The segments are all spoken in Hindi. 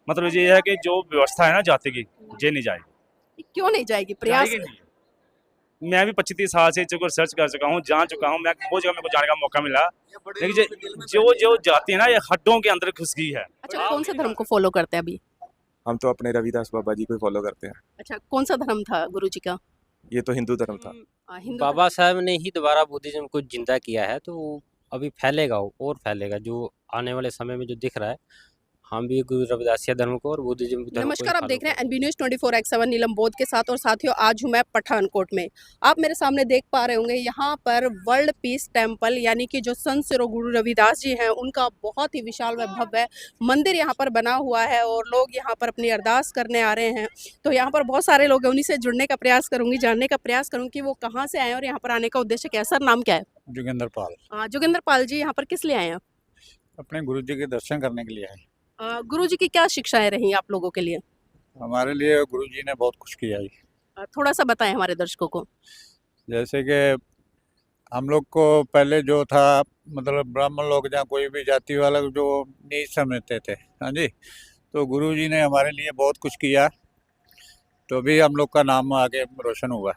मतलब ये है कि जो व्यवस्था है ना जाति की, ये नहीं जाएगी। क्यों नहीं जाएगी? प्रयास जाएगी नहीं। मैं भी 25-30 साल से चुका रिसर्च कर चुका हूँ, जान चुका हूँ, मैं बहुत जगह मेरे को जाने का मौका मिला, लेकिन जो जो जाति है ना ये हड्डों के अंदर घुस गई है। अच्छा, कौन सा धर्म को फॉलो करते हैं अभी? हम तो अपने रविदास बाबा जी को ही फॉलो करते हैं। अच्छा, कौन सा धर्म था गुरु जी का? ये तो हिंदू धर्म था। हिंदू बाबा साहब ने ही दोबारा बुद्धिज्म को जिंदा किया है, तो वो अभी फैलेगा और फैलेगा। जो आने वाले समय में जो दिख रहा है, हम भी गुरु रविदासिया धर्म को और बुद्धिज्म धर्म को नमस्कार, ही आप देख रहे हैं follow एनबी न्यूज 24/7 नीलम बोध के साथ। और साथियों, आज हूं मैं पठानकोट में। आप मेरे सामने देख पा रहे होंगे, यहाँ पर वर्ल्ड पीस टेंपल यानी कि जो संत सिरो गुरु रविदास जी हैं उनका बहुत ही विशाल व भव्य मंदिर यहाँ पर बना हुआ है और लोग यहाँ पर अपनी अरदास करने आ रहे हैं। तो यहाँ पर बहुत सारे लोग हैं, उन्हीं से जुड़ने का प्रयास करूंगी, जानने का प्रयास करूंगी कि वो कहाँ से आए और यहाँ पर आने का उद्देश्य क्या है। सर, नाम क्या है? जोगिंदर पाल। जोगिंदर पाल जी, यहाँ पर किस लिए आए हैं? अपने गुरु जी के दर्शन करने के लिए आए। गुरु जी की क्या शिक्षाएं रही आप लोगों के लिए? हमारे लिए गुरु जी ने बहुत कुछ किया जी। थोड़ा सा बताएं हमारे दर्शकों को। जैसे कि हम लोग को पहले जो था, मतलब ब्राह्मण लोग या कोई भी जाति वाला जो नीच समझते थे, हाँ जी, तो गुरु जी ने हमारे लिए बहुत कुछ किया, तो भी हम लोग का नाम आगे रोशन हुआ।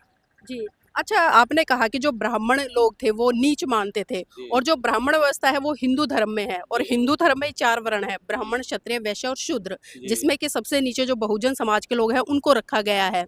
जी। अच्छा, आपने कहा कि जो ब्राह्मण लोग थे वो नीच मानते थे, और जो ब्राह्मण व्यवस्था है वो हिंदू धर्म में है, और हिंदू धर्म में 4 वर्ण है, ब्राह्मण, क्षत्रिय, वैश्य और शूद्र, जिसमें कि सबसे नीचे जो बहुजन समाज के लोग हैं उनको रखा गया है।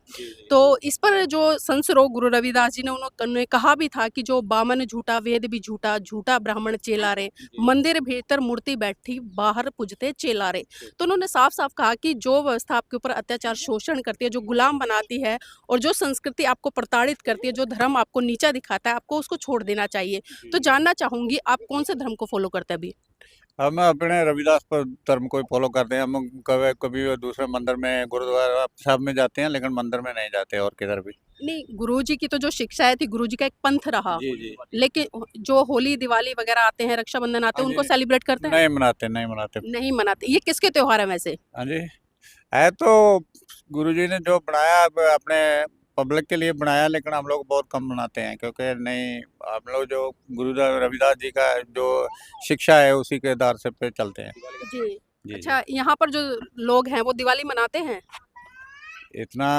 तो इस पर जो संत सिरो गुरु रविदास जी ने उन्होंने कहा भी था कि जो बामन झूठा, वेद भी झूठा, झूठा ब्राह्मण चेला रे, मंदिर भीतर मूर्ति बैठी, बाहर पूजते चेला रे। तो उन्होंने साफ साफ कहा कि जो व्यवस्था आपके ऊपर अत्याचार, शोषण करती है, जो गुलाम बनाती है, और जो संस्कृति आपको प्रताड़ित करती है, जो धर्म आपको नीचा दिखाता है, आपको उसको छोड़ देना चाहिए। तो जानना चाहूंगी, आप कौन से धर्म को फॉलो करते हैं अभी? हम अपने रविदास पर धर्म को ही फॉलो करते हैं। हम कभी कभी दूसरे मंदिर में, गुरुद्वारा साहब में जाते हैं, लेकिन मंदिर में नहीं जाते और किधर भी नहीं, गुरुजी की तो जो शिक्षाएं थी, गुरुजी का एक पंथ रहा। जी। लेकिन जो होली, दिवाली वगैरह आते हैं, रक्षाबंधन आते हैं, हाँ उनको जी। सेलिब्रेट करते हैं? नहीं मनाते, नहीं मनाते। नहीं मनाते। ये किसके त्योहार है वैसे? हाँ जी, है तो गुरु जी ने जो बनाया अपने पब्लिक के लिए बनाया, लेकिन हम लोग बहुत कम मनाते हैं, क्योंकि नहीं, हम लोग जो गुरु रविदास जी का जो शिक्षा है उसी के आधार से पे चलते हैं। जी। जी अच्छा, यहाँ पर जो लोग हैं वो दिवाली मनाते हैं? इतना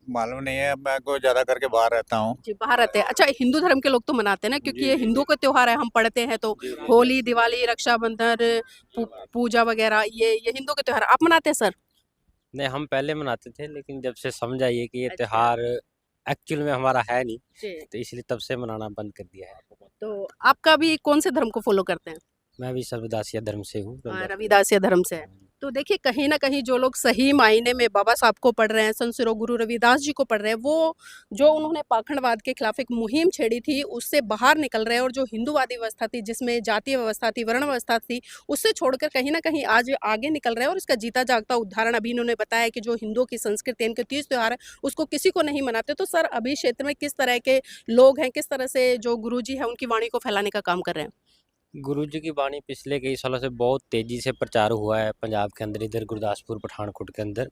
मालूम नहीं है, मैं को ज्यादा करके बाहर रहता हूँ। जी, बाहर रहते हैं। अच्छा, हिंदू धर्म के लोग तो मनाते हैं ना, क्योंकि ये हिंदुओं का त्योहार है, हम पढ़ते हैं तो। होली, दिवाली, रक्षाबंधन, पूजा वगैरह, ये हिंदुओं के त्योहार। आप मनाते हैं सर? नहीं, हम पहले मनाते थे, लेकिन जब से समझ आई है कि ये अच्छा। त्योहार एक्चुअल में हमारा है नहीं, जी। तो इसलिए तब से मनाना बंद कर दिया है। तो आपका भी कौन से धर्म को फॉलो करते हैं? मैं भी रविदासिया धर्म से हूँ। रविदासिया धर्म से है। तो देखिए, कहीं ना कहीं जो लोग सही मायने में बाबा साहब को पढ़ रहे हैं, संत सिरो गुरु रविदास जी को पढ़ रहे हैं, वो जो उन्होंने पाखंडवाद के खिलाफ एक मुहिम छेड़ी थी, उससे बाहर निकल रहे हैं। और जो हिंदूवादी व्यवस्था थी, जिसमें जातीय व्यवस्था थी, वर्ण व्यवस्था थी, उससे छोड़कर कहीं ना कहीं आज आगे निकल रहे हैं। और इसका जीता जागता उदाहरण अभी इन्होंने बताया कि जो हिंदुओं की संस्कृति, इनके तीज त्योहार है, उसको किसी को नहीं मनाते। तो सर, अभी क्षेत्र में किस तरह के लोग हैं, किस तरह से जो गुरु जी हैं उनकी वाणी को फैलाने का काम कर रहे हैं? गुरुजी की वाणी पिछले कई सालों से बहुत तेज़ी से प्रचार हुआ है पंजाब के अंदर, इधर गुरदासपुर, पठानकोट के अंदर।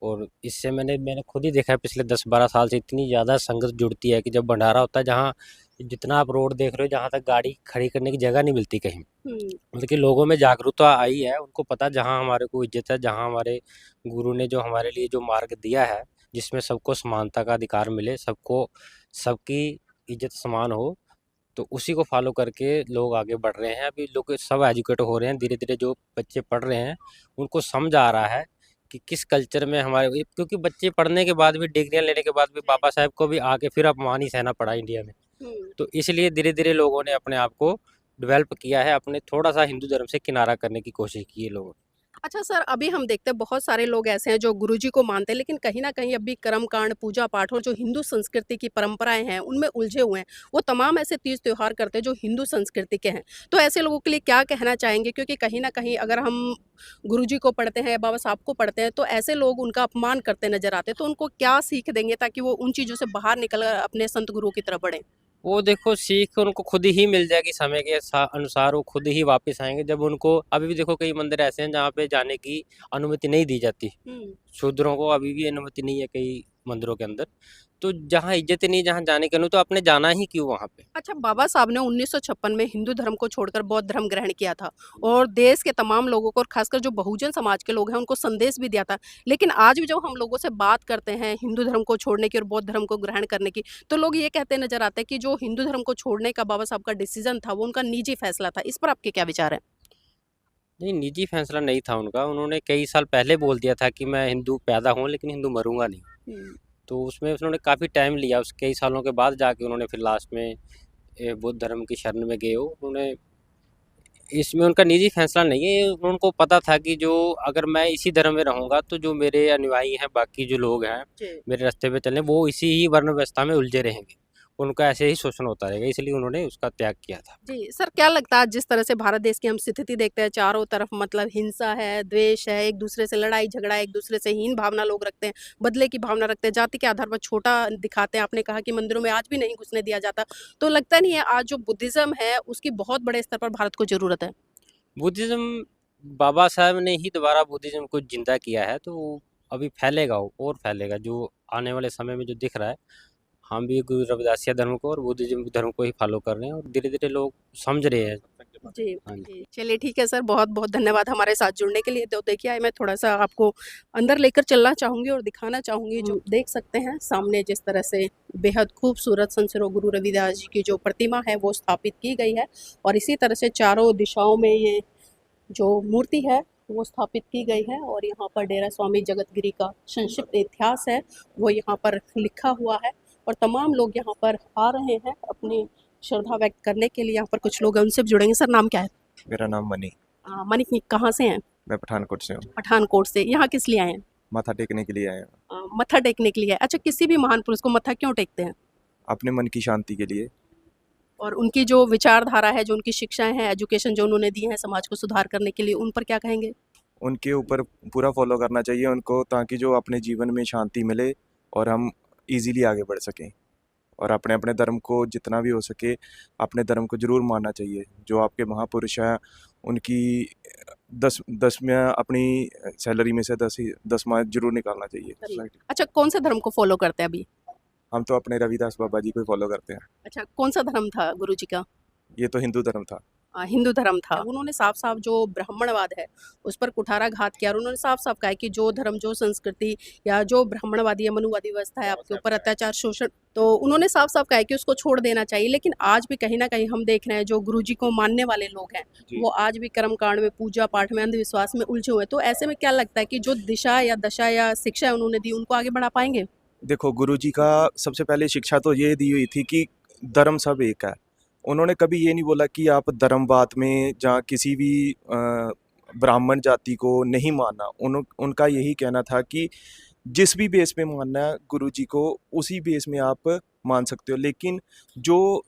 और इससे मैंने खुद ही देखा है, पिछले 10-12 साल से इतनी ज़्यादा संगत जुड़ती है कि जब भंडारा होता है, जहाँ जितना आप रोड देख रहे हो, जहाँ तक गाड़ी खड़ी करने की जगह नहीं मिलती कहीं। मतलब कि लोगों में जागरूकता आई है, उनको पता जहाँ हमारे को इज्जत है, जहाँ हमारे गुरु ने जो हमारे लिए जो मार्ग दिया है, जिसमें सबको समानता का अधिकार मिले, सबको सबकी इज्जत समान हो, तो उसी को फॉलो करके लोग आगे बढ़ रहे हैं। अभी लोग सब एजुकेट हो रहे हैं धीरे धीरे। जो बच्चे पढ़ रहे हैं उनको समझ आ रहा है कि किस कल्चर में हमारे, क्योंकि बच्चे पढ़ने के बाद भी, डिग्रियां लेने के बाद भी बाबा साहब को भी आके फिर अपमान ही सहना पड़ा इंडिया में। तो इसलिए धीरे धीरे लोगों ने अपने आप को डेवलप किया है, अपने थोड़ा सा हिंदू धर्म से किनारा करने की कोशिश की है लोगों ने। अच्छा सर, अभी हम देखते हैं बहुत सारे लोग ऐसे हैं जो गुरुजी को मानते हैं, लेकिन कहीं ना कहीं अभी कर्मकांड, पूजा पाठ और जो हिंदू संस्कृति की परंपराएं हैं उनमें उलझे हुए हैं। वो तमाम ऐसे तीज त्योहार करते हैं जो हिंदू संस्कृति के हैं। तो ऐसे लोगों के लिए क्या कहना चाहेंगे? क्योंकि कहीं ना कहीं अगर हम गुरुजी को पढ़ते हैं, बाबा साहब को पढ़ते हैं, तो ऐसे लोग उनका अपमान करते नजर आते हैं। तो उनको क्या सीख देंगे ताकि वो उन चीज़ों से बाहर निकल कर अपने संत गुरुओं की तरफ बढ़े? वो देखो, सीख उनको खुद ही मिल जाएगी, समय के अनुसार वो खुद ही वापस आएंगे। जब उनको, अभी भी देखो कई मंदिर ऐसे हैं जहाँ पे जाने की अनुमति नहीं दी जाती, शूद्रों को अभी भी अनुमति नहीं है कई मंदिरों के अंदर। तो जहाँ इज्जत ही नहीं, जहाँ जाने के नहीं, तो आपने जाना ही क्यों वहाँ पे? अच्छा, बाबा साहब ने 1956 में हिंदू धर्म को छोड़कर बौद्ध धर्म ग्रहण किया था और देश के तमाम लोगों को और खासकर जो बहुजन समाज के लोग हैं उनको संदेश भी दिया था। लेकिन आज भी जब हम लोगों से बात करते हैं हिंदू धर्म को छोड़ने की और बौद्ध धर्म को ग्रहण करने की, तो लोग ये कहते नजर आते हैं कि जो हिंदू धर्म को छोड़ने का बाबा साहब का डिसीजन था वो उनका निजी फैसला था। इस पर आपके क्या विचार हैं? नहीं, निजी फैसला नहीं था उनका। उन्होंने कई साल पहले बोल दिया था कि मैं हिंदू पैदा हूँ लेकिन हिंदू मरूंगा नहीं। तो उसमें उन्होंने काफ़ी टाइम लिया, उस कई सालों के बाद जाके उन्होंने फिर लास्ट में बुद्ध धर्म की शरण में गए हो उन्होंने। इसमें उनका निजी फैसला नहीं है, उनको पता था कि जो अगर मैं इसी धर्म में रहूँगा तो जो मेरे अनुयायी हैं, बाकी जो लोग हैं मेरे रास्ते पे चलने, वो इसी ही वर्ण व्यवस्था में उलझे रहेंगे, उनका ऐसे ही शोषण होता रहेगा, इसलिए उन्होंने उसका त्याग किया था। जी सर, क्या लगता है जिस तरह से भारत देश की हम स्थिति देखते हैं, चारों तरफ मतलब हिंसा है, द्वेष है, एक दूसरे से लड़ाई झगड़ा है, एक दूसरे से हीन भावना लोग रखते हैं, बदले की भावना रखते हैं, जाति के आधार पर छोटा दिखाते हैं। आपने कहा कि मंदिरों में आज भी नहीं घुसने दिया जाता, तो लगता नहीं है आज जो बुद्धिज्म है उसकी बहुत बड़े स्तर पर भारत को जरूरत है? बुद्धिज़्म, बाबा साहब ने ही दोबारा बुद्धिज़्म को जिंदा किया है, तो वो अभी फैलेगा, वो और फैलेगा। जो आने वाले समय में जो दिख रहा है, हम भी गुरु रविदासिया धर्म को और बुद्धिज़्म धर्म को ही फॉलो कर रहे हैं और धीरे धीरे लोग समझ रहे हैं। जी हाँ जी। जी, चलिए ठीक है सर, बहुत बहुत धन्यवाद हमारे साथ जुड़ने के लिए। तो देखिए मैं थोड़ा सा आपको अंदर लेकर चलना चाहूँगी और दिखाना चाहूँगी। जो देख सकते हैं सामने जिस तरह से बेहद खूबसूरत संत श्री गुरु रविदास जी की जो प्रतिमा है वो स्थापित की गई है और इसी तरह से चारों दिशाओं में ये जो मूर्ति है वो स्थापित की गई है और यहाँ पर डेरा स्वामी जगतगिरी का संक्षिप्त इतिहास है वो यहाँ पर लिखा हुआ है और तमाम लोग यहाँ पर आ रहे हैं अपनी श्रद्धा व्यक्त करने के लिए। यहाँ पर कुछ लोग हैं, उनसे भी जुड़ेंगे। सर नाम क्या है? मेरा नाम मनी। मनी, कहाँ से हैं? मैं पठानकोट से हूँ। पठानकोट से। यहाँ किस लिए आए हैं? माथा टेकने के लिए आए हैं। मत्था टेकने के लिए। अच्छा, किसी भी महान पुरुष को मत्था क्यों टेकते हैं? अपने मन की शांति के लिए। और उनकी जो विचारधारा है, जो उनकी शिक्षाएं हैं, एजुकेशन जो उन्होंने दी है समाज को सुधार करने के लिए, उन पर क्या कहेंगे? उनके ऊपर पूरा फॉलो करना चाहिए उनको, ताकि जो अपने जीवन में शांति मिले और हम इजीली आगे बढ़ सकें। और अपने अपने धर्म को जितना भी हो सके अपने धर्म को जरूर मानना चाहिए। जो आपके महापुरुष हैं उनकी 10 में अपनी सैलरी में से 10वां जरूर निकालना चाहिए। अच्छा, कौन से धर्म को फॉलो करते हैं अभी? हम तो अपने रविदास बाबा जी को फॉलो करते हैं। अच्छा, कौन सा धर्म था गुरु जी का? ये तो हिंदू धर्म था। हिंदू धर्म था। उन्होंने साफ साफ जो ब्राह्मणवाद है उस पर कुठाराघात किया और उन्होंने साफ साफ कहा कि जो धर्म, जो संस्कृति या जो ब्राह्मणवादी या मनुवादी व्यवस्था है आपके ऊपर अत्याचार, शोषण, तो उन्होंने साफ साफ कहा कि उसको छोड़ देना चाहिए। लेकिन आज भी कहीं ना कहीं हम देख रहे हैं जो गुरु जी को मानने वाले लोग हैं वो आज भी कर्मकांड में, पूजा पाठ में, अंधविश्वास में उलझे हुए हैं। तो ऐसे में क्या लगता है कि जो दिशा या दशा या शिक्षा उन्होंने दी उनको आगे बढ़ा पाएंगे? देखो, गुरु जी का सबसे पहले शिक्षा तो ये दी हुई थी कि धर्म सब एक है। उन्होंने कभी ये नहीं बोला कि आप धर्मवाद में जहाँ किसी भी ब्राह्मण जाति को नहीं मानना। उनका यही कहना था कि जिस भी बेस पे मानना है गुरु जी को, उसी बेस में आप मान सकते हो, लेकिन जो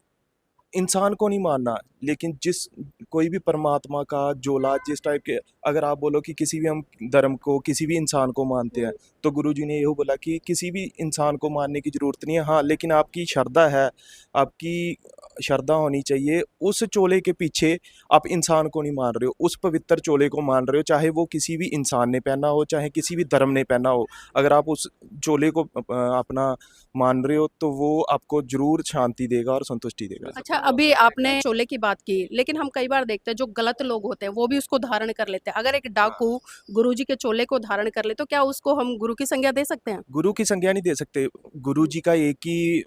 इंसान को नहीं मानना। लेकिन जिस कोई भी परमात्मा का जोला जिस टाइप के, अगर आप बोलो कि किसी भी हम धर्म को, किसी भी इंसान को मानते हैं, तो गुरुजी ने यही बोला कि किसी भी इंसान को मानने की ज़रूरत नहीं है। हाँ, लेकिन आपकी श्रद्धा है, आपकी श्रद्धा होनी चाहिए। उस चोले के पीछे आप इंसान को नहीं मान रहे हो, उस पवित्र चोले को मान रहे हो, चाहे वो किसी भी इंसान ने पहना हो, चाहे किसी भी धर्म ने पहना हो। अगर आप उस चोले को अपना मान रहे हो तो वो आपको जरूर शांति देगा और संतुष्टि देगा। अच्छा, अभी आपने चोले की बात की, लेकिन हम कई बार देखते हैं जो गलत लोग होते हैं वो भी उसको धारण कर लेते हैं। अगर एक डाकू गुरुजी के चोले को धारण कर ले तो क्या उसको हम गुरु की संज्ञा दे सकते हैं? गुरु की संज्ञा नहीं दे सकते। गुरु जी का एक ही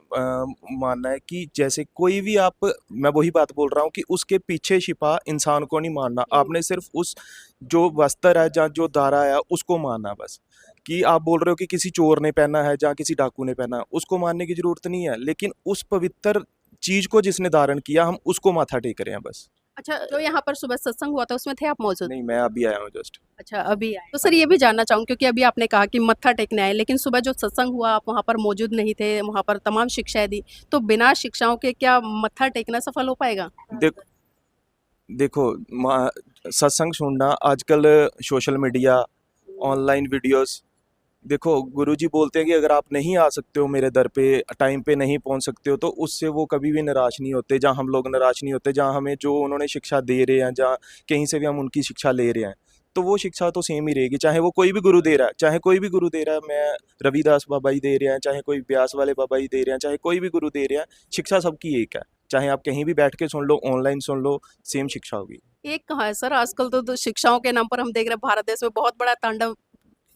मानना है कि जैसे कोई भी आप, मैं वही बात बोल रहा हूँ कि उसके पीछे छिपा इंसान को नहीं मानना। आपने सिर्फ उस जो वस्त्र है या जो धारा है उसको मानना बस। कि आप बोल रहे हो कि किसी चोर ने पहना है या किसी डाकू ने पहना है, उसको मानने की जरूरत नहीं है। लेकिन उस पवित्र चीज को जिसने धारण किया, हम उसको माथा टेक रहे हैं बस। अच्छा, जो यहाँ पर सुबह सत्संग हुआ था उसमें थे आप मौजूद? नहीं, मैं अभी आया हूँ जस्ट। अच्छा, अभी आए। तो सर ये भी जानना चाहूँ, क्योंकि अभी आपने कहा कि मत्था टेकने आए, लेकिन सुबह जो सत्संग हुआ आप वहाँ पर मौजूद नहीं थे, वहाँ पर तमाम शिक्षाएं दी, तो बिना शिक्षाओं के क्या मत्था टेकना सफल हो पाएगा? देखो, सत्संग सुनना, आजकल सोशल मीडिया, ऑनलाइन वीडियोस, देखो गुरुजी बोलते हैं कि अगर आप नहीं आ सकते हो मेरे दर पे, टाइम पे नहीं पहुंच सकते हो, तो उससे वो कभी भी निराश नहीं होते। जहाँ हम लोग निराश नहीं होते, जहाँ हमें जो उन्होंने शिक्षा दे रहे हैं, जहाँ कहीं से भी हम उनकी शिक्षा ले रहे हैं, तो वो शिक्षा तो सेम ही रहेगी, चाहे वो कोई भी गुरु दे रहा है, चाहे कोई भी गुरु दे रहा है, मैं रविदास बाबा ही दे रहे हैं, चाहे कोई ब्यास वाले बाबा ही दे रहे हैं, चाहे कोई भी गुरु दे रहे हैं, शिक्षा सबकी एक है। चाहे आप कहीं भी बैठ के सुन लो, ऑनलाइन सुन लो, सेम शिक्षा होगी। एक कहाँ है सर, आजकल तो शिक्षाओं के नाम पर हम देख रहे हैं भारत देश में बहुत बड़ा तांडव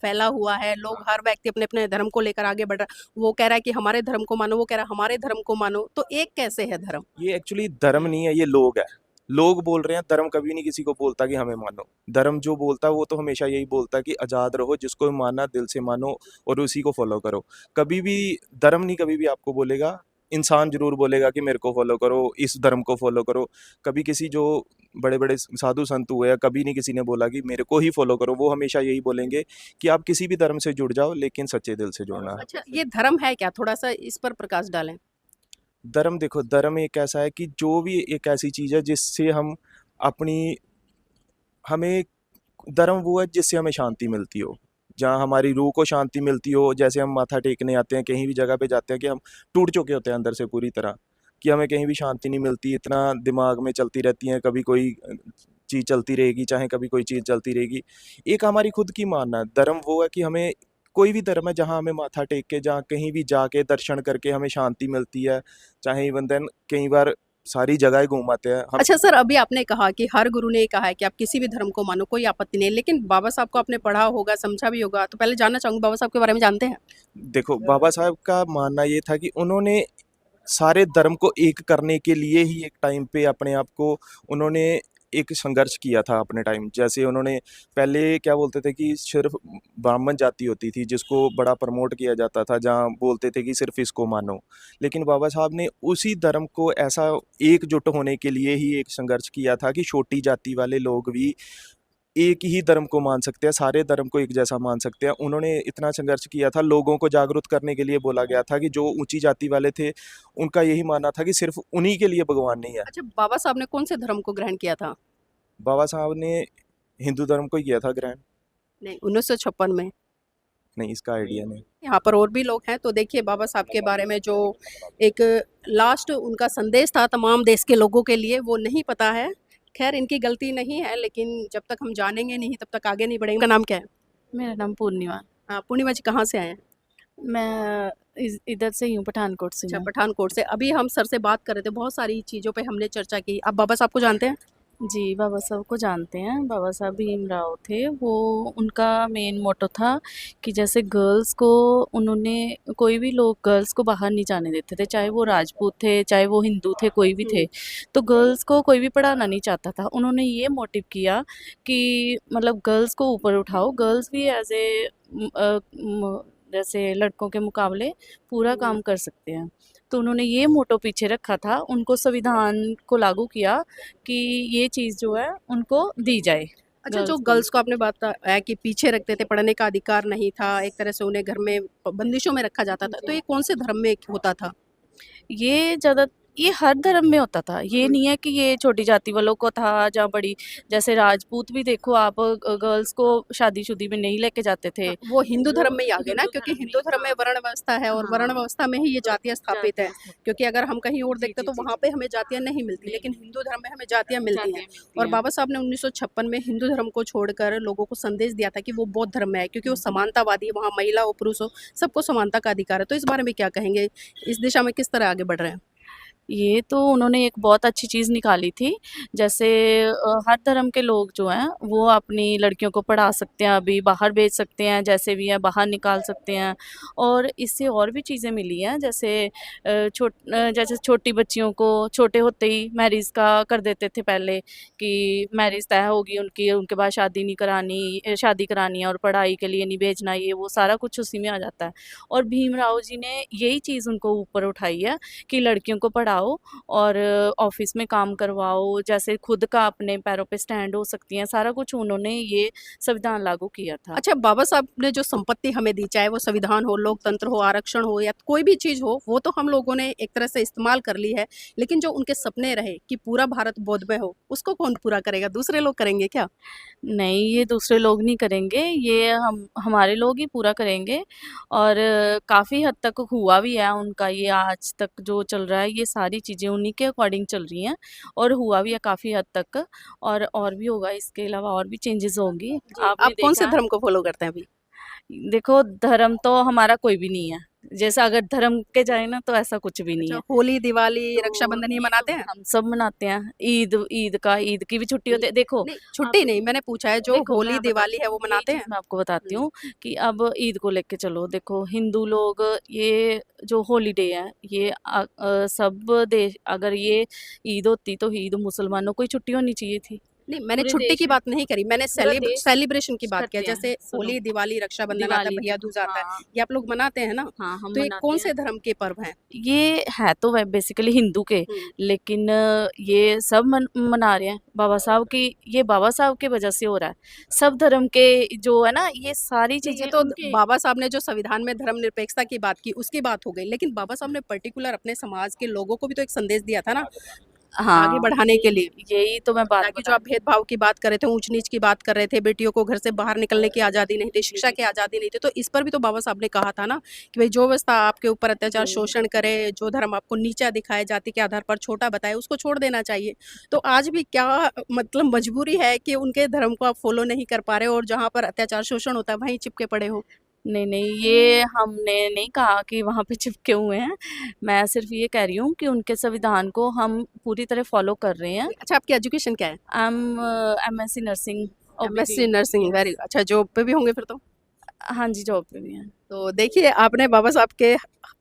फैला हुआ है। लोग, हर व्यक्ति अपने अपने धर्म को लेकर आगे बढ़ रहा है। वो कह रहा है कि हमारे धर्म को मानो, वो कह रहा है हमारे धर्म को मानो। तो एक कैसे है धर्म? ये एक्चुअली धर्म नहीं है, ये लोग है। लोग बोल रहे हैं, धर्म कभी नहीं किसी को बोलता कि हमें मानो। धर्म जो बोलता है वो तो हमेशा यही बोलता है कि आज़ाद रहो, जिसको मानना दिल से मानो और उसी को फॉलो करो। कभी भी धर्म नहीं कभी भी आपको बोलेगा, इंसान जरूर बोलेगा कि मेरे को फॉलो करो, इस धर्म को फॉलो करो। कभी किसी जो बड़े बड़े साधु संत हुए हैं, कभी नहीं किसी ने बोला कि मेरे को ही फॉलो करो। वो हमेशा यही बोलेंगे कि आप किसी भी धर्म से जुड़ जाओ, लेकिन सच्चे दिल से जुड़ना है। अच्छा, ये धर्म है क्या? थोड़ा सा इस पर प्रकाश डालें। धर्म देखो, धर्म एक ऐसा है कि जो भी एक ऐसी चीज़ है जिससे हम अपनी हमें धर्म वो है जिससे हमें शांति मिलती हो, जहाँ हमारी रूह को शांति मिलती हो। जैसे हम माथा टेकने आते हैं, कहीं भी जगह पे जाते हैं कि हम टूट चुके होते हैं अंदर से पूरी तरह, कि हमें कहीं भी शांति नहीं मिलती, इतना दिमाग में चलती रहती हैं, कभी कोई चीज़ चलती रहेगी, चाहे कभी कोई चीज़ चलती रहेगी। एक हमारी खुद की मानना है। धर्म वो है कि हमें कोई भी धर्म है जहाँ हमें माथा टेक के, जहाँ कहीं भी जाके दर्शन करके हमें शांति मिलती है। चाहे इवन देन कई बार सारी जगह घूम आते हैं हम। अच्छा सर, अभी आपने कहा कि हर गुरु ने कहा है कि आप किसी भी धर्म को मानो, कोई आपत्ति नहीं है, लेकिन बाबा साहब को आपने पढ़ा होगा, समझा भी होगा, तो पहले जानना चाहूंगी बाबा साहब के बारे में जानते हैं? देखो, बाबा साहब का मानना ये था कि उन्होंने सारे धर्म को एक करने के लिए ही एक टाइम पे अपने आप को उन्होंने एक संघर्ष किया था अपने टाइम। जैसे उन्होंने पहले क्या बोलते थे कि सिर्फ ब्राह्मण जाति होती थी जिसको बड़ा प्रमोट किया जाता था, जहाँ बोलते थे कि सिर्फ इसको मानो। लेकिन बाबा साहब ने उसी धर्म को ऐसा एकजुट होने के लिए ही एक संघर्ष किया था कि छोटी जाति वाले लोग भी एक ही धर्म को मान सकते हैं, सारे धर्म को एक जैसा मान सकते हैं। उन्होंने इतना संघर्ष किया था, लोगों को जागरूक करने के लिए बोला गया था कि जो ऊंची जाति वाले थे उनका यही मानना था कि सिर्फ उन्हीं के लिए भगवान नहीं है। अच्छा, बाबा साहब ने कौन से धर्म को ग्रहण किया था? बाबा साहब ने हिंदू धर्म को ही किया था ग्रहण। नहीं, 1956 में। नहीं, इसका आइडिया नहीं। यहाँ पर और भी लोग हैं, तो देखिए बाबा साहब के बारे में जो एक लास्ट उनका संदेश था तमाम देश के लोगों के लिए, वो नहीं पता है। खैर, इनकी गलती नहीं है, लेकिन जब तक हम जानेंगे नहीं तब तक आगे नहीं बढ़ेंगे। इनका नाम क्या है? मेरा नाम पूर्णिमा। पूर्णिमा जी कहाँ से आए हैं? मैं इधर से ही हूँ, पठानकोट से अच्छा, हूँ। पठानकोट से। अभी हम सर से बात कर रहे थे, बहुत सारी चीज़ों पे हमने चर्चा की। आप बाबा साहब को जानते हैं? जी, बाबा साहब को जानते हैं। बाबा साहब भीमराव थे। वो उनका मेन मोटो था कि जैसे गर्ल्स को उन्होंने, कोई भी लोग गर्ल्स को बाहर नहीं जाने देते थे, चाहे वो राजपूत थे, चाहे वो हिंदू थे, कोई भी थे। तो गर्ल्स को कोई भी पढ़ाना नहीं चाहता था। उन्होंने ये मोटिव किया कि मतलब गर्ल्स को ऊपर उठाओ, गर्ल्स भी एज ए जैसे लड़कों के मुकाबले पूरा काम कर सकते हैं। तो उन्होंने ये मोटो पीछे रखा था, उनको संविधान को लागू किया कि ये चीज़ जो है उनको दी जाए। अच्छा, जो गर्ल्स को। गर्ल्स को आपने बताया कि पीछे रखते थे, पढ़ने का अधिकार नहीं था, एक तरह से उन्हें घर में बंदिशों में रखा जाता था, तो ये कौन से धर्म में होता था? ये हर धर्म में होता था। ये नहीं है कि ये छोटी जाति वालों को था जहाँ बड़ी, जैसे राजपूत भी देखो आप, गर्ल्स को शादी-शुदी में नहीं लेके जाते थे। वो हिंदू धर्म में ही आ गए ना, क्योंकि में हिंदू धर्म में वर्ण व्यवस्था है और हाँ। वर्ण व्यवस्था में ही ये जातियाँ स्थापित है। जातियाँ क्योंकि अगर हम कहीं और जी, देखते तो जी, वहाँ पे हमें जातियाँ नहीं मिलती, लेकिन हिंदू धर्म में हमें जातियाँ मिलती हैं। और हैं। बाबा साहब ने 1956 में हिंदू धर्म को छोड़कर लोगों को संदेश दिया था कि वो बौद्ध धर्म में है, क्योंकि वो समानतावादी है, वहाँ महिला हो पुरुष हो सबको समानता का अधिकार है। तो इस बारे में क्या कहेंगे? इस दिशा में किस तरह आगे बढ़ रहे हैं? ये तो उन्होंने एक बहुत अच्छी चीज़ निकाली थी। जैसे हर धर्म के लोग जो हैं वो अपनी लड़कियों को पढ़ा सकते हैं, अभी बाहर भेज सकते हैं, जैसे भी है बाहर निकाल सकते हैं। और इससे और भी चीज़ें मिली हैं, जैसे जैसे छोटी बच्चियों को छोटे होते ही मैरिज का कर देते थे पहले, कि मैरिज तय होगी उनकी, उनके बाद शादी नहीं करानी, शादी करानी है और पढ़ाई के लिए नहीं भेजना, ये वो सारा कुछ उसी में आ जाता है। और भीमराव जी ने यही चीज़ उनको ऊपर उठाई है कि लड़कियों को पढ़ाओ और ऑफिस में काम करवाओ, जैसे खुद का अपने पैरों पे स्टैंड हो सकती हैं, सारा कुछ उन्होंने ये संविधान लागू किया था। अच्छा, बाबा साहब ने जो संपत्ति हमें दी, चाहे वो संविधान हो, लोकतंत्र हो, आरक्षण हो या कोई भी चीज़ हो, वो तो हम लोगों ने एक तरह से इस्तेमाल कर ली है, लेकिन जो उनके सपने रहे कि पूरा भारत बौद्धमय हो, उसको कौन पूरा करेगा? दूसरे लोग करेंगे क्या? नहीं, ये दूसरे लोग नहीं करेंगे, ये हमारे लोग ही पूरा करेंगे। और काफ़ी हद तक हुआ भी है उनका, ये आज तक जो चल रहा है ये सारी सारी चीज़ें उन्हीं के अकॉर्डिंग चल रही हैं और हुआ भी है काफ़ी हद तक, और भी होगा, इसके अलावा और भी चेंजेस होंगी। आप कौन से देखा धर्म को फॉलो करते हैं अभी? देखो, धर्म तो हमारा कोई भी नहीं है, जैसा अगर धर्म के जाए ना तो ऐसा कुछ भी नहीं अच्छा, है। होली, दिवाली, तो रक्षाबंधन ये ये मनाते तो हैं? हम सब मनाते हैं। ईद की भी छुट्टी होती है। देखो, नहीं, छुट्टी नहीं, मैंने पूछा है जो देखो होली, मैं दिवाली बताती है हूँ, वो यही मनाते चीज़ हैं? मैं आपको बताती हुँ। हूँ कि अब ईद को लेके चलो, देखो हिंदू लोग ये जो हॉलीडे है ये सब देश, अगर ये ईद होती तो ईद मुसलमानों को ही छुट्टी होनी चाहिए थी। नहीं, मैंने पूरे छुट्टी देश की में बात नहीं करी, मैंने पूरा देश सेलिब्रेशन की बात किया। करते हैं। जैसे सुनो, होली, दिवाली, रक्षाबंधन आता है, दिवाली, भैया दूज आता है, हाँ, ये आप लोग मनाते हैं ना? हाँ, हम तो ये मनाते कौन हैं। से धर्म के पर्व हैं? ये है तो वह बेसिकली हिंदू के, हुँ। लेकिन ये सब मना रहे हैं बाबा साहब की, ये बाबा साहब की वजह से हो रहा है। सब धर्म के जो है ना, ये सारी नहीं, ये चीज़ें तो उनके। बाबा साहब ने जो संविधान में धर्मनिरपेक्षता की बात की, उसकी बात हो गई। लेकिन बाबा साहब ने पर्टिकुलर अपने समाज के लोगों को भी तो एक संदेश दिया था ना, आगे हाँ, बढ़ाने के लिए। यही तो मैं बात ताकि जो बता आप भेदभाव की बात कर रहे थे, ऊँच-नीच की बात कर रहे थे, बेटियों को घर से बाहर निकलने की आज़ादी नहीं थी, शिक्षा की आज़ादी नहीं थी, तो इस पर भी तो बाबा साहब ने कहा था ना कि भई जो व्यवस्था आपके ऊपर अत्याचार, शोषण करे, जो धर्म आपको नीचा दिखाए, जाति के आधार पर छोटा बताए, उसको छोड़ देना चाहिए। तो आज भी क्या मतलब मजबूरी है कि उनके धर्म को आप फ़ॉलो नहीं कर पा रहे हो और जहाँ पर अत्याचार, शोषण होता है, वहीं चिपके पड़े हो? नहीं, नहीं, ये हमने नहीं कहा कि वहाँ पे चिपके हुए हैं। मैं सिर्फ़ ये कह रही हूँ कि उनके संविधान को हम पूरी तरह फ़ॉलो कर रहे हैं। अच्छा, आपकी एजुकेशन क्या है? I am MSc nursing MSc nursing, very अच्छा, जॉब पे भी होंगे फिर तो? हाँ जी, जॉब पे भी हैं। तो देखिए, आपने बाबा साहब के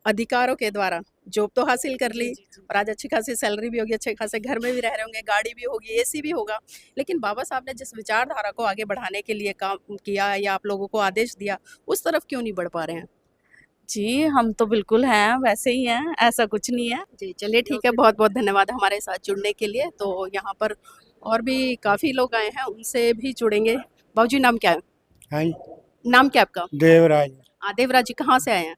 अधिकारों के द्वारा जॉब तो हासिल कर ली और आज अच्छी खासी सैलरी भी होगी, अच्छे खासे घर में भी रह रहे होंगे, गाड़ी भी होगी, एसी भी होगा। लेकिन बाबा साहब ने जिस विचारधारा को आगे बढ़ाने के लिए काम किया या आप लोगों को आदेश दिया, उस तरफ क्यों नहीं बढ़ पा रहे हैं? जी, हम तो बिल्कुल हैं, वैसे ही हैं, ऐसा कुछ नहीं है। जी, चलिए ठीक है, बहुत-बहुत धन्यवाद हमारे साथ जुड़ने के लिए। तो यहाँ पर और भी काफ़ी लोग आए हैं, उनसे भी जुड़ेंगे। बाबूजी नाम क्या है? हाँ जी, नाम क्या है आपका? देवराज देवराज जी कहाँ से आए हैं?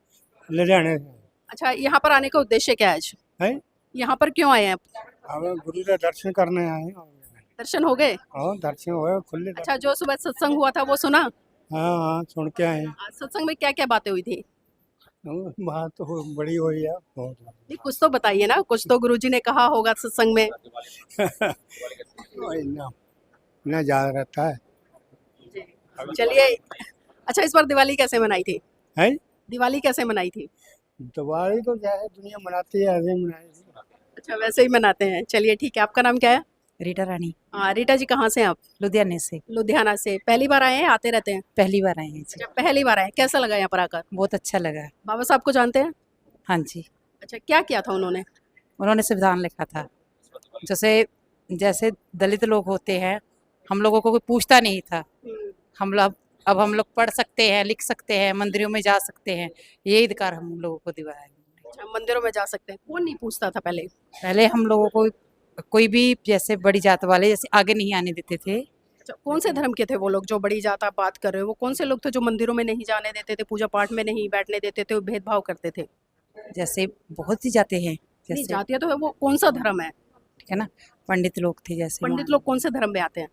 लुधियाने से। अच्छा, यहाँ पर आने का उद्देश्य क्या है आज? है यहाँ पर क्यों आए हैं आप? अब गुरु का दर्शन करने आए हैं दर्शन हो गए? और दर्शन हुए खुले अच्छा, जो सुबह सत्संग हुआ था वो सुना? हाँ हाँ सुन के आए हैं। आज सत्संग में क्या-क्या बातें हुई थी? बात तो बड़ी हुई है बहुत। नहीं, कुछ तो बताइए ना, कुछ तो गुरुजी ने कहा होगा सत्संग में। वही ना ना याद रहता है। चलिए, अच्छा इस बार दिवाली कैसे मनाई थी? है दिवाली कैसे मनाई थी? दिवाली तो जैसे दुनिया मनाती है ऐसे ही मनाई। अच्छा, वैसे ही मनाते हैं। चलिए ठीक है, आपका नाम क्या है? रीटा रानी, रीटा जी कहाँ से हैं आप? लुधियाने से। लुधियाना से। पहली बार आए हैं, आते रहते हैं? पहली बार आए हैं जी। अच्छा, पहली बार आए हैं। कैसा लगा यहाँ पर आकर? बहुत अच्छा लगा। बाबा साहब को जानते हैं? हाँ जी, अच्छा, क्या किया था उन्होंने? उन्होंने संविधान लिखा था। जैसे जैसे दलित लोग होते हैं, हम लोगों को कोई पूछता नहीं था। हम लोग अब हम लोग पढ़ सकते हैं, लिख सकते हैं, मंदिरों में जा सकते हैं। ये अधिकार हम लोगों को दिवाया है। अच्छा, मंदिरों में जा सकते हैं। कौन नहीं पूछता था पहले? पहले हम लोगों को कोई भी जैसे बड़ी जात वाले जैसे आगे नहीं आने देते थे। अच्छा, कौन से धर्म के थे वो लोग जो बड़ी जात आप बात कर रहे हो? वो कौन से लोग थे जो मंदिरों में नहीं जाने देते थे, पूजा पाठ में नहीं बैठने देते थे, भेदभाव करते थे? जैसे बहुत सी जाते हैं, नहीं, जैसे जातियाँ तो है, वो कौन सा धर्म है? ठीक है ना, पंडित लोग थे जैसे पंडित लोग कौन से धर्म में आते हैं?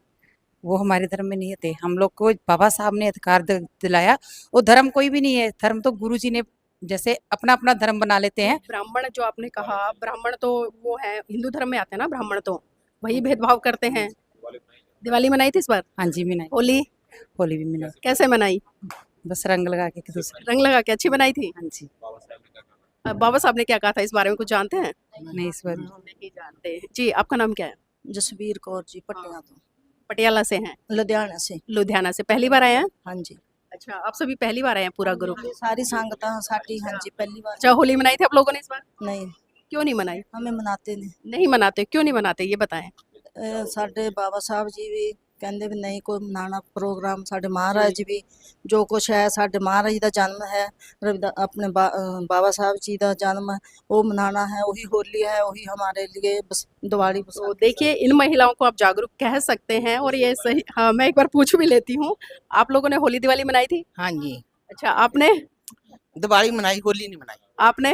वो हमारे धर्म में नहीं थे। हम लोग को बाबा साहब ने अधिकार दिलाया। वो धर्म कोई भी नहीं है, धर्म तो गुरु जी ने जैसे अपना अपना धर्म बना लेते हैं। ब्राह्मण जो आपने कहा, ब्राह्मण तो वो है हिंदू धर्म में आते हैं ना ब्राह्मण, तो वही भेदभाव करते हैं। दिवाली मनाई थी इस बार? हाँ जी, मनाई। होली होली भी मनाई, कैसे मनाई? बस रंग लगा के एक दूसरे। रंग लगा के अच्छी बनाई थी? हाँ जी, बाबा साहब ने क्या कहा था इस बारे में कुछ जानते हैं? नहीं इस बार नहीं जानते हैं। जी, आपका नाम क्या है? जसबीर कौर जी पटियाला तो पटियाला से हैं? लुधियाना से। लुधियाना से। पहली बार आए हैं? हाँ जी, अच्छा, आप सभी पहली बार आए हैं पूरा ग्रुप? सारी संगत साडी हाँ जी पहली बार। अच्छा, होली मनाई थी आप लोगों ने इस बार? नहीं क्यों नहीं मनाई? हमें मनाते ने नहीं मनाते, क्यों नहीं मनाते ये बताएं? साडे बाबा साहब जी भी कहंदे भी नहीं कोई मनाना प्रोग्राम। साडे महाराज जी भी जो कुछ है साडे महाराज जी दा जन्म है, अपने बाबा साहब जी दा जन्म है, वो मनाना है। वही होली है, वही हमारे लिए बस दिवाली तो देखिए, इन महिलाओं को आप जागरूक कह सकते हैं और ये सही। हाँ, मैं एक बार पूछ भी लेती हूँ, आप लोगों ने होली दिवाली मनाई थी? हाँ जी, अच्छा, आपने? दिवाली मनाई, होली नहीं मनाई। आपने?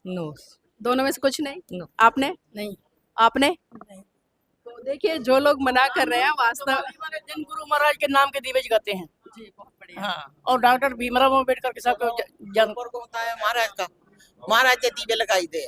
नो दोनों में से कुछ नहीं? नो। आपने? नहीं। आपने? तो देखिए, जो लोग मना कर रहे हैं वास्तव जन गुरु महाराज के नाम के दीवे जगाते हैं। जी, बहुत बढ़िया। हाँ, और डॉक्टर भीमराव अम्बेडकर के साथ जन को होता है महाराज का, महाराज के दीवे लगाई दे।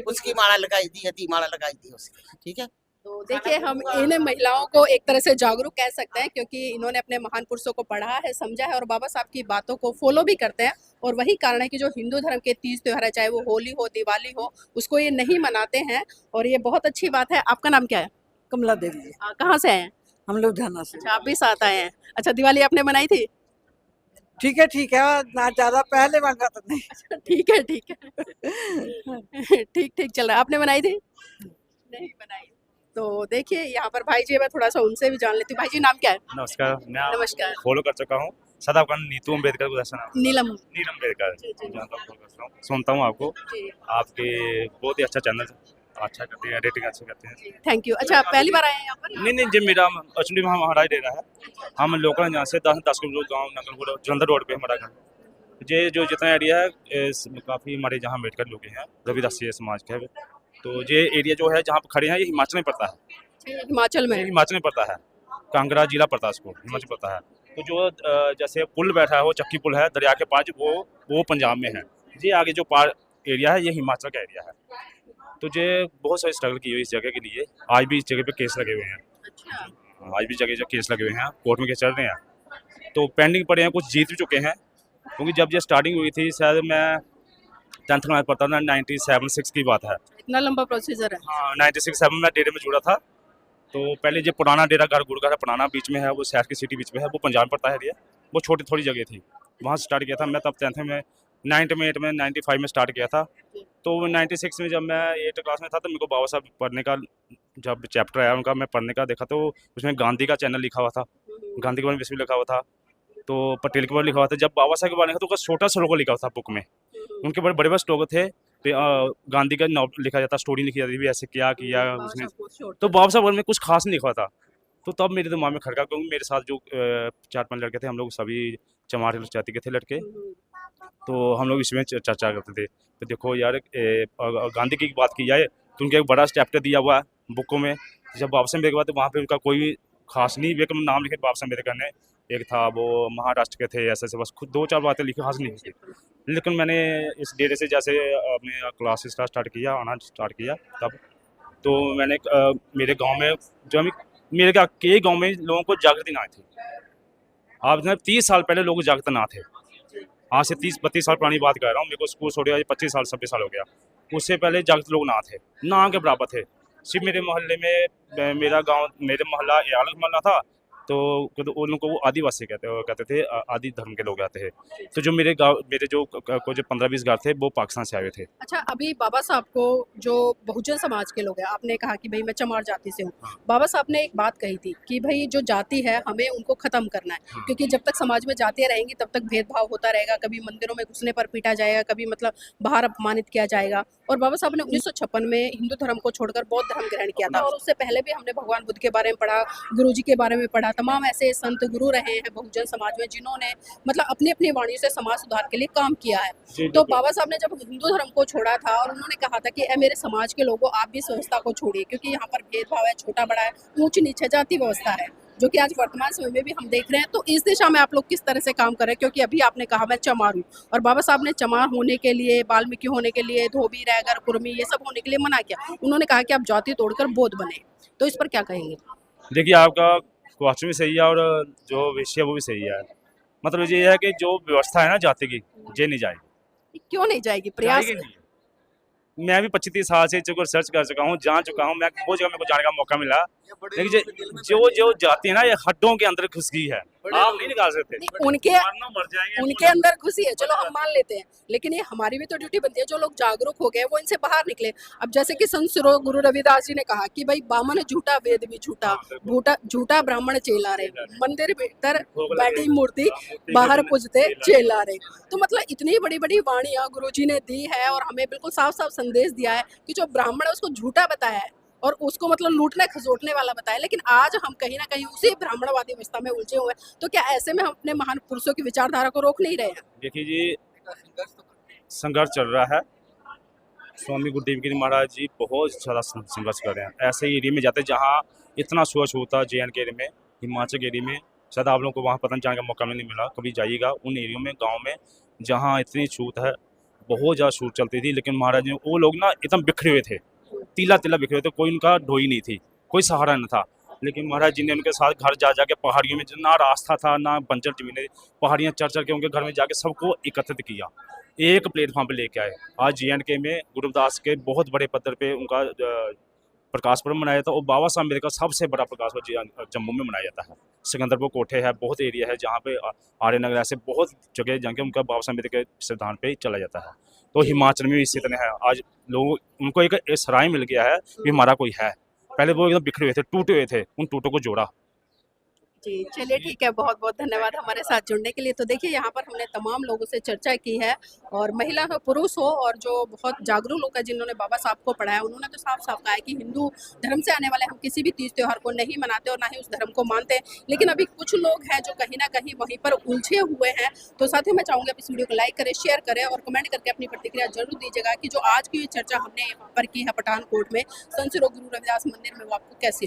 उसकी माला लगाई दी, यदि माला लगाई दी उसकी, ठीक है। तो देखिए हम इन महिलाओं को एक तरह से जागरूक कह सकते हैं क्योंकि इन्होंने अपने महान पुरुषों को पढ़ा है, समझा है और बाबा साहब की बातों को फॉलो भी करते हैं। और वही कारण है कि जो हिंदू धर्म के तीज त्योहार है, चाहे वो होली हो, दिवाली हो, उसको ये नहीं मनाते हैं और ये बहुत अच्छी बात है। आपका नाम क्या है? कमला देवी जी, कहाँ से आए हैं? हम लोग लुधियाना से। अच्छा, आप भी साथ आए हैं। अच्छा, दिवाली आपने मनाई थी? ठीक है, ना ज्यादा पहले मांगा तो नहीं। अच्छा, ठीक है ठीक ठीक चल रहा है। आपने बनाई थी? नहीं बनाई। तो देखिए यहाँ पर भाई जी, मैं थोड़ा सा उनसे भी जान लेती हूँ। भाई जी नाम क्या है? नमस्कार, मैं नमस्कार। फॉलो कर चुका हूँ सदा आपका नीतू अम्बेडकर को दर्शन नीलम नीलम अम्बेडकर जी, जी। जानता हूँ, follow करता हूँ, सुनता हूँ आपको। जी, आपके बहुत ही अच्छा चैनल, अच्छा करते हैं, रेटिंग अच्छी करते हैं। Thank you. अच्छा, पहली बार आए हैं यहाँ पर? नहीं जी, मेरा एक्चुअली हमारा ही डेरा है। हम लोकल यहाँ से 10 किलोमीटर गाँव नकलपुर जलंधर रोड पे हमारा घर। ये जो जितना एरिया है काफ़ी हमारे जहाँ अम्बेडकर लोग हैं, रविदास समाज के हैं। तो ये एरिया जो है जहाँ पे खड़े हैं ये हिमाचल में पड़ता है। अच्छा, ये हिमाचल में ये है। हिमाचल में पड़ता है, कांगड़ा जिला पड़ता है इसको, हिमाचल पड़ता है। तो जो जैसे पुल बैठा है वो चक्की पुल है दरिया के पास, वो पंजाब में है। ये आगे जो पार एरिया है ये हिमाचल का एरिया है। तो ये बहुत सारी स्ट्रगल की हुई इस जगह के लिए। आज भी इस जगह पे केस लगे हुए हैं, अच्छा, आज भी जगह केस लगे हुए हैं, कोर्ट में केस चल रहे हैं। तो पेंडिंग पड़े हैं, कुछ जीत भी चुके हैं। क्योंकि जब ये स्टार्टिंग हुई थी शायद मैं 10th क्लास पढ़ता था, 97-6 की बात है। इतना लंबा प्रोसीजर है। हाँ, 96-7 में डेरे में जुड़ा था। तो पहले जो पुराना डेरा गुड़गांव है, पुराना बीच में है, वो शहर की सिटी बीच में है, वो पंजाब में पड़ता है एरिया। वो छोटी थोड़ी जगह थी, वहाँ से स्टार्ट किया था मैं। तब 10th में 9th में 8 में 95 में स्टार्ट किया था। तो 96 में जब मैं 8th क्लास में था तो मेरे को बाबा साहब पढ़ने का जब चैप्टर आया उनका, मैं पढ़ने का देखा तो उसमें गांधी का चैनल लिखा हुआ था, गांधी के बारे में विश्व लिखा हुआ था, तो पटेल के बारे में लिखा हुआ था। जब बाबा साहब के बारे में था तो उसका छोटा सा लोगो लिखा हुआ था बुक में। उनके बड़े बड़े स्लोगन थे। गांधी का लिखा जाता, स्टोरी लिखी जाती थी, ऐसे क्या किया उसने। तो बाबा साहब में कुछ खास नहीं लिखा था। तो तब मेरे दिमाग में खड़का, क्योंकि मेरे साथ जो 4-5 लड़के थे, हम लोग सभी चमार जाति के थे लड़के। तो हम लोग इसमें चर्चा करते थे। तो देखो यार, गांधी की बात की जाए तो उनका एक बड़ा चैप्टर दिया हुआ है बुकों में। जब बाबा साहब अम्बेडकर, तो वहाँ पे उनका कोई खास नहीं, एक नाम लिखे बाबा साहब अम्बेडकर ने। एक था वो महाराष्ट्र के थे, ऐसे बस खुद 2-4 बातें लिखी, खास नहीं लिखी। लेकिन मैंने इस डेरे से जैसे अपने क्लासेस स्टार्ट किया, आना स्टार्ट किया तब, तो मैंने मेरे गांव में जो मेरे के गांव में लोगों को जागृति ना थी। आप 30 साल पहले लोग जागृत ना थे। आज से 30-32 साल पुरानी बात कर रहा हूँ। मेरे को स्कूल छोड़े 25 साल 26 साल हो गया। उससे पहले जागृत लोग ना थे, ना के बराबर थे। सिर्फ मेरे मोहल्ले में, मेरा गाँव, मेरे मोहल्ला अलग मोहल्ला था। तो उन लोगों को वो आदिवासी कहते थे, आदि धर्म के लोग आते थे। तो जो मेरे गाँव, मेरे जो 15-20 घर थे वो पाकिस्तान से आए हुए थे। अच्छा, अभी बाबा साहब को जो बहुजन समाज के लोग हैं, आपने कहा कि भाई मैं चमार जाति से हूँ। बाबा साहब ने एक बात कही थी कि भाई जो जाति है हमें उनको खत्म करना है, क्योंकि जब तक समाज में जातियाँ रहेंगी तब तक भेदभाव होता रहेगा। कभी मंदिरों में घुसने पर पीटा जाएगा, कभी मतलब बाहर अपमानित किया जाएगा। और बाबा साहब ने 1956 में हिंदू धर्म को छोड़कर बौद्ध धर्म ग्रहण किया था। और उससे पहले भी हमने भगवान बुद्ध के बारे में पढ़ा, गुरु जी के बारे में पढ़ा। तमाम ऐसे संत गुरु रहे हैं बहुजन समाज में जिन्होंने मतलब अपनी अपनी वाणी से समाज सुधार के लिए काम किया है। तो बाबा साहब ने जब हिंदू धर्म को छोड़ा था और उन्होंने कहा था कि ए मेरे समाज के लोगों, आप भी इस व्यवस्था को छोड़िए, क्योंकि यहाँ पर भेदभाव है, छोटा बड़ा है, ऊंच नीचे जाति व्यवस्था है, जो कि आज वर्तमान समय में भी हम देख रहे हैं। तो इस दिशा में आप लोग किस तरह से काम कर रहे हैं? क्योंकि अभी आपने कहा मैं चमार हूँ, और बाबा साहब ने चमार होने के लिए, वाल्मीकि होने के लिए, धोबी, रैगर, कुर्मी, ये सब होने के लिए मना किया। उन्होंने कहा कि आप जाति तोड़कर बौद्ध बने। तो इस पर क्या कहेंगे? देखिए, आपका क्वेश्चन भी सही है और जो विषय वो भी सही है। मतलब ये है कि जो व्यवस्था है ना जाति की, ये नहीं जाएगी। क्यों नहीं जाएगी? प्रयास जाएगी नहीं। मैं भी 25-30 साल से रिसर्च कर चुका हूँ, जान चुका हूँ। मैं बहुत जगह मेरे को जाने का मौका मिला। लेकिन जो जाति है ना, ये हड्डों के अंदर घुस गई है, आप नहीं निकाल सकते। उनके मरना मर जाएंगे, उनके अंदर घुसी है, चलो हम मान लेते हैं, लेकिन ये हमारी भी तो ड्यूटी बनती है। जो लोग जागरूक हो गए वो इनसे बाहर निकले। अब जैसे कि संत सिरो गुरु रविदास जी ने कहा कि भाई बामन झूठा, वेद भी झूठा, झूठा ब्राह्मण चेला रे, मंदिर भीतर बैठी मूर्ति, बाहर पूजते चेला रे। तो मतलब इतनी बड़ी बड़ी वाणियां गुरु जी ने दी है और हमें बिल्कुल साफ साफ संदेश दिया है कि जो ब्राह्मण है उसको झूठा बताया है और उसको मतलब लूटने खसोटने वाला बताया। लेकिन आज हम कहीं ना कहीं उसी ब्राह्मणवादी व्यवस्था में उलझे हुए हैं। तो क्या ऐसे में हम अपने महान पुरुषों की विचारधारा को रोक नहीं रहे हैं? देखिए जी, संघर्ष चल रहा है। स्वामी गुरुदेव गिरी महाराज जी बहुत ज़्यादा संघर्ष कर रहे हैं। ऐसे एरिया में जाते जहाँ इतना स्वच्छ होता, JN के एरिया में, हिमाचल के एरिया में, शायद आप लोगों को वहाँ पता जाने का मौका नहीं मिला। कभी जाइएगा उन एरियो में, गाँव में, जहाँ इतनी छूत है, बहुत ज़्यादा शूट चलती थी। लेकिन महाराज जी वो लोग ना एकदम बिखरे हुए थे, तीला तीला बिखरे हुए थे, कोई उनका ढोई नहीं थी, कोई सहारा नहीं था। लेकिन महाराज जी ने उनके साथ घर जा जाके पहाड़ियों में ना रास्ता था ना बंजर जमीनें, पहाड़ियाँ चढ़ चढ़ के उनके घर में जाके सबको एकत्रित किया, एक प्लेटफॉर्म पे लेके आए। आज JNK में गुरु रविदास के बहुत बड़े पद्धर पे उनका प्रकाश पर्व मनाया जाता है। और बाबा साहब अम्बेडकर का सबसे बड़ा प्रकाश पर्व जम्मू में मनाया जाता है। सिकंदरपुर कोठे है, बहुत एरिया है जहाँ पे आर्य नगर ऐसे बहुत जगह जाके उनका बाबा साहब अम्बेडकर के सिद्धांत पे चला जाता है। तो हिमाचल में भी इसी तरह है। आज लोग उनको एक सराय मिल गया है कि हमारा कोई है। पहले वो एकदम बिखरे हुए थे, टूटे हुए थे, उन टूटों को जोड़ा। जी, चलिए ठीक है, बहुत-बहुत धन्यवाद हमारे साथ जुड़ने के लिए। तो देखिए यहाँ पर हमने तमाम लोगों से चर्चा की है, और महिला हो पुरुष हो और जो बहुत जागरूक लोग हैं जिन्होंने बाबा साहब को पढ़ाया, उन्होंने तो साफ-साफ कहा है कि हिंदू धर्म से आने वाले हम किसी भी तीज त्योहार को नहीं मनाते और ना ही उस धर्म को मानते। लेकिन अभी कुछ लोग हैं जो कहीं न कहीं वहीं पर उलझे हुए हैं। तो साथियों मैं चाहूँगी आप इस वीडियो को लाइक करें, शेयर करें और कमेंट करके अपनी प्रतिक्रिया जरूर दीजिएगा कि जो आज की ये चर्चा हमने यहाँ पर की है पठानकोट में संत श्री गुरु रविदास मंदिर में, वो आपको कैसी लगी।